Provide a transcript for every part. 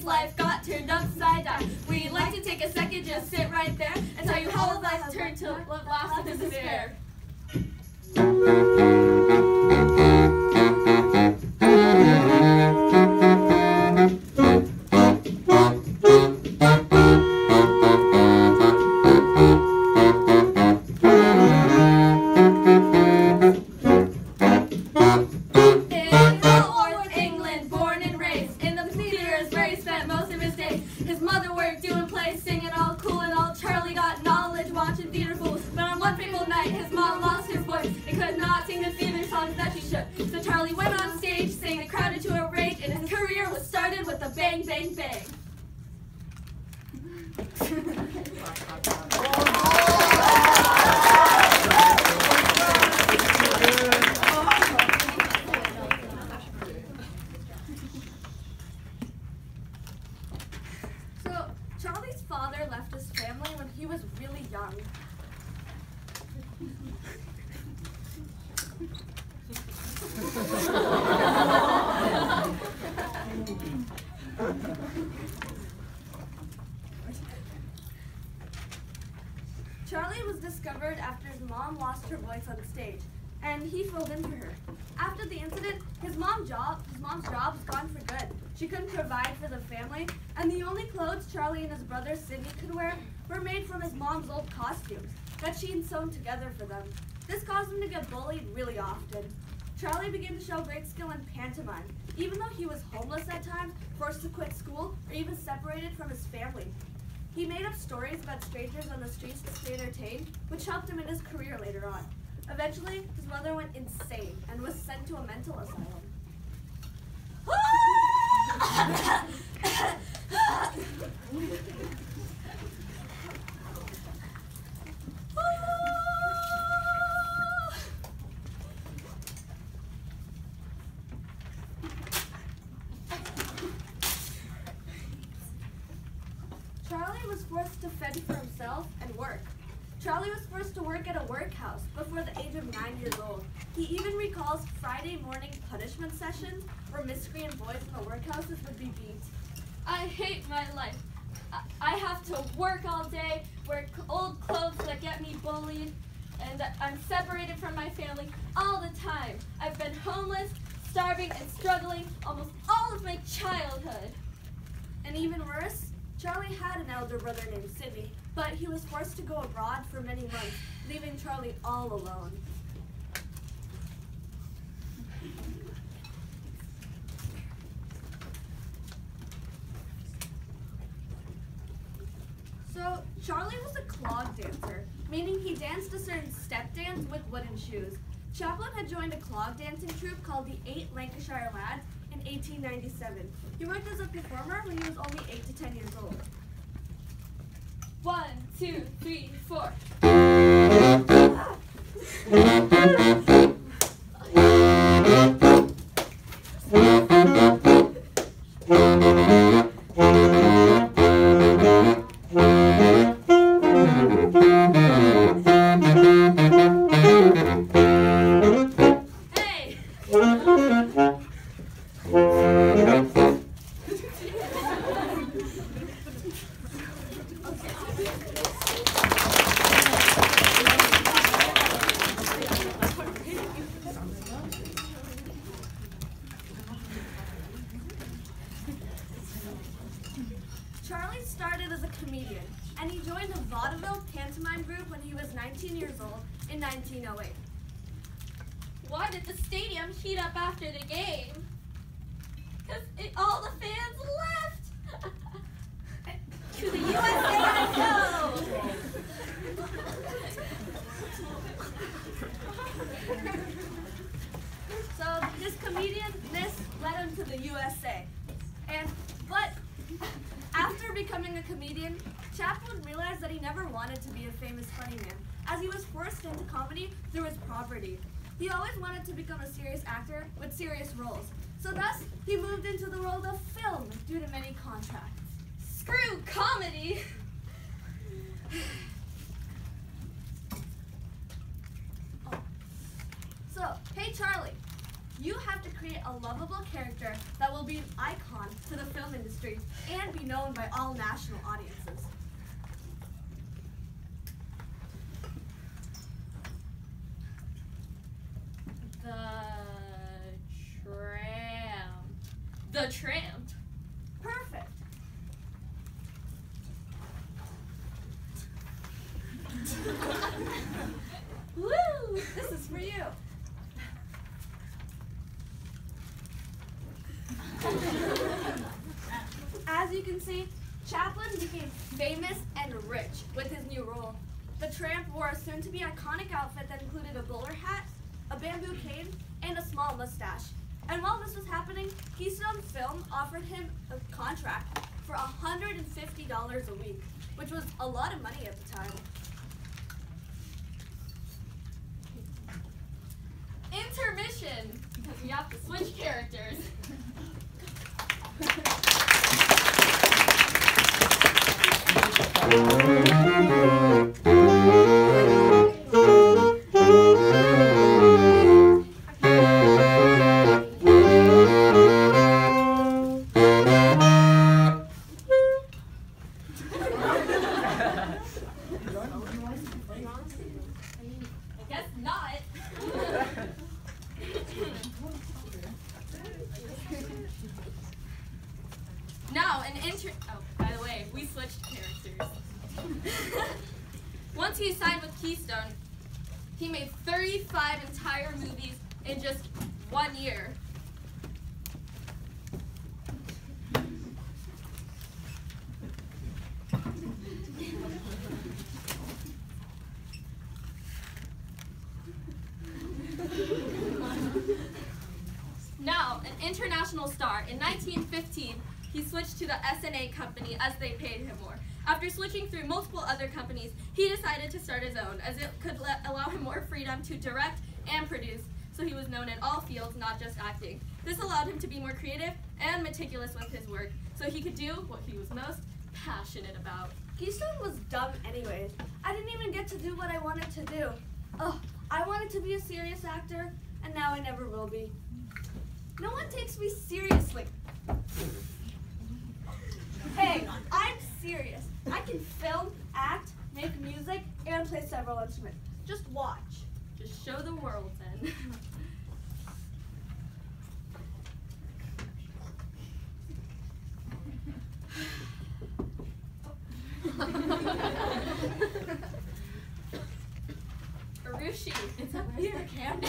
Charlie's life got turned upside down. We'd like to take a second, just sit right there, and tell you how his life turned to laughs and despair. His mother worked doing plays, singing all cool and all. Charlie got knowledge watching theater fools. But on one fateful night, his mom lost his voice and could not sing the theater songs that she should. So Charlie went on stage, sang the crowd into a rage, and his career was started with a bang, bang, bang. Charlie's father left his family when he was really young. Charlie was discovered after his mom lost her voice on stage, and he filled in for her. After the incident, his mom's job was gone for good. She couldn't provide for the family, and the only clothes Charlie and his brother Sidney could wear were made from his mom's old costumes that she had sewn together for them. This caused him to get bullied really often. Charlie began to show great skill in pantomime, even though he was homeless at times, forced to quit school, or even separated from his family. He made up stories about strangers on the streets to stay entertained, which helped him in his career later on. Eventually, his mother went insane and was sent to a mental asylum. Charlie was forced to fend for himself and work. Charlie was forced to work at a workhouse before the age of 9 years old. He even recalls Friday morning punishment sessions where miscreant boys in the workhouses would be beat. I hate my life. I have to work all day, wear old clothes that get me bullied, and I'm separated from my family all the time. I've been homeless, starving, and struggling almost all of my childhood. And even worse, Charlie had an elder brother named Sidney, but he was forced to go abroad for many months, leaving Charlie all alone. So, Charlie was a clog dancer, meaning he danced a certain step dance with wooden shoes. Chaplin had joined a clog dancing troupe called the 8 Lancashire Lads in 1897. He worked as a performer when he was only 8 to 10 years old. 1, 2, 3, 4. Charlie started as a comedian, and he joined a vaudeville pantomime group when he was 19 years old in 1908. Why did the stadium heat up after the game? Because all the fans left! To the USA I go! So his comedianness led him to the USA. But after becoming a comedian, Chaplin realized that he never wanted to be a famous funny man, as he was forced into comedy through his poverty. He always wanted to become a serious actor with serious roles, so thus he moved into the world of film due to many contracts. Screw comedy! So, hey Charlie, You have to create a lovable character that will be an icon to the film industry and be known by all national audiences. The Tramp. Perfect. Woo! This is for you. As you can see, Chaplin became famous and rich with his new role. The Tramp wore a soon-to-be iconic outfit that included a bowler hat, a bamboo cane, and a small mustache. And while this was happening, Keystone Film offered him a contract for $150 a week, which was a lot of money at the time. Intermission, because we have to switch characters. Now, by the way, we switched characters. Once he signed with Keystone, he made 35 entire movies in just 1 year. Now, an international star, in 1915, he switched to the SNA company as they paid him more. After switching through multiple other companies, he decided to start his own, as it could allow him more freedom to direct and produce, so he was known in all fields, not just acting. This allowed him to be more creative and meticulous with his work, so he could do what he was most passionate about. Keystone was dumb anyways. I didn't even get to do what I wanted to do. Oh, I wanted to be a serious actor, and now I never will be. No one takes me seriously. Hey, I'm serious. I can film, act, make music, and play several instruments. Just watch. Just show the world, then. Arushi, it's up here. The camera.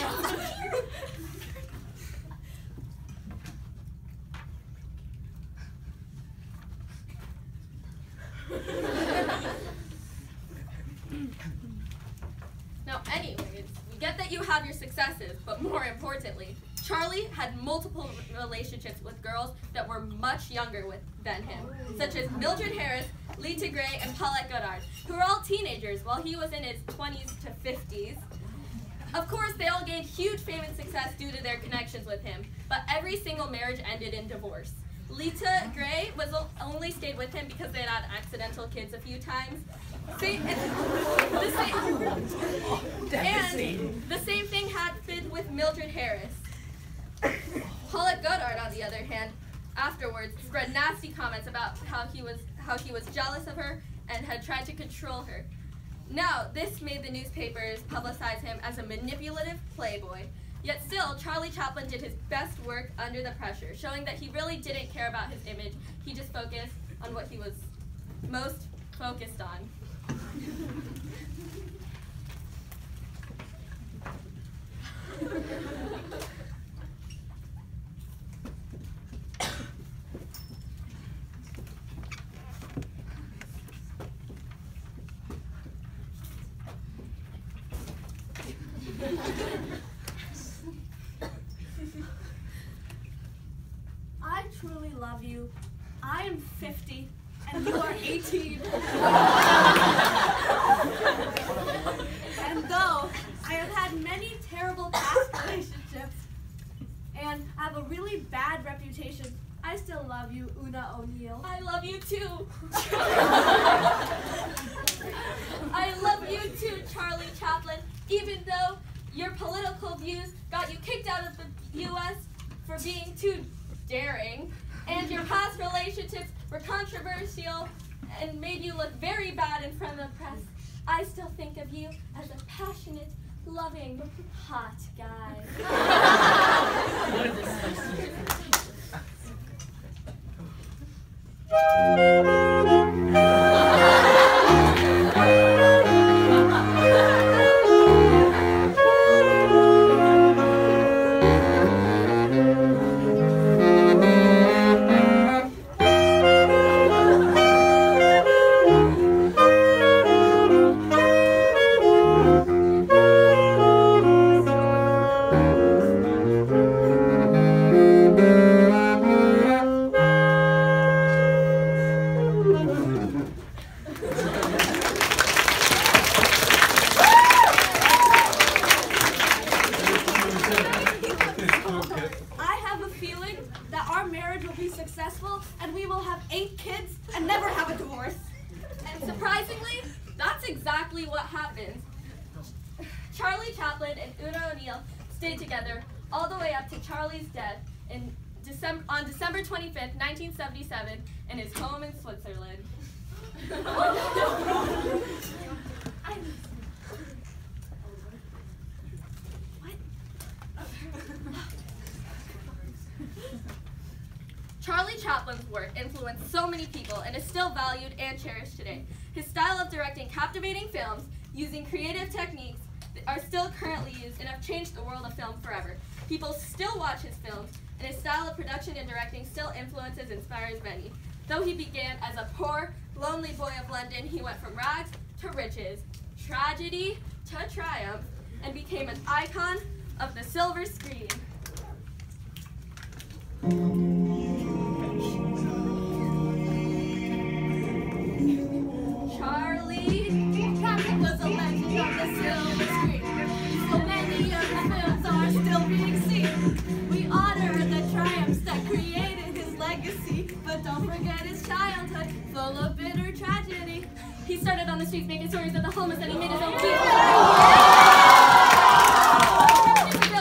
Now, anyways, we get that you have your successes, but more importantly, Charlie had multiple relationships with girls that were much younger than him, such as Mildred Harris, Lita Gray, and Paulette Goddard, who were all teenagers while he was in his 20s to 50s. Of course, they all gained huge fame and success due to their connections with him, but every single marriage ended in divorce. Lita Gray only stayed with him because they had accidental kids a few times. And the same thing happened with Mildred Harris. Paulette Goddard, on the other hand, afterwards spread nasty comments about how he was jealous of her and had tried to control her. Now, this made the newspapers publicize him as a manipulative playboy. Yet still, Charlie Chaplin did his best work under the pressure, showing that he really didn't care about his image. He just focused on what he was most focused on. I truly love you. I am 50, and you are 18. And though I have had many terrible past relationships, and have a really bad reputation, I still love you, Una O'Neill. I love you too. I love you too, Charlie Chaplin, even though your political views got you kicked out of the U.S. for being too daring, and your past relationships were controversial and made you look very bad in front of the press, I still think of you as a passionate, loving, hot guy. Successful, and we will have 8 kids and never have a divorce. And surprisingly, that's exactly what happened. Charlie Chaplin and Una O'Neill stayed together all the way up to Charlie's death on December 25th, 1977, in his home in Switzerland. Charlie Chaplin's work influenced so many people and is still valued and cherished today. His style of directing captivating films using creative techniques are still currently used and have changed the world of film forever. People still watch his films, and his style of production and directing still influences and inspires many. Though he began as a poor, lonely boy of London, he went from rags to riches, tragedy to triumph, and became an icon of the silver screen. Charlie Chaplin was a legend on the silver screen. So many of his films are still being seen. We honor the triumphs that created his legacy, but don't forget his childhood, full of bitter tragedy. He started on the streets making stories of the homeless, and he made his own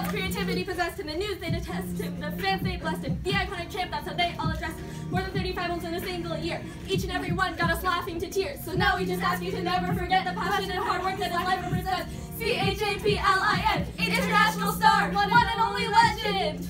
creativity possessed him. The news, they detest him. The fans, they blessed him. The iconic champ, that's how they all address him. More than 35 films in a single year. Each and every one got us laughing to tears. So now we just ask you to never forget the passion and hard work that his life represents. CHAPLIN, international star, one and only legend.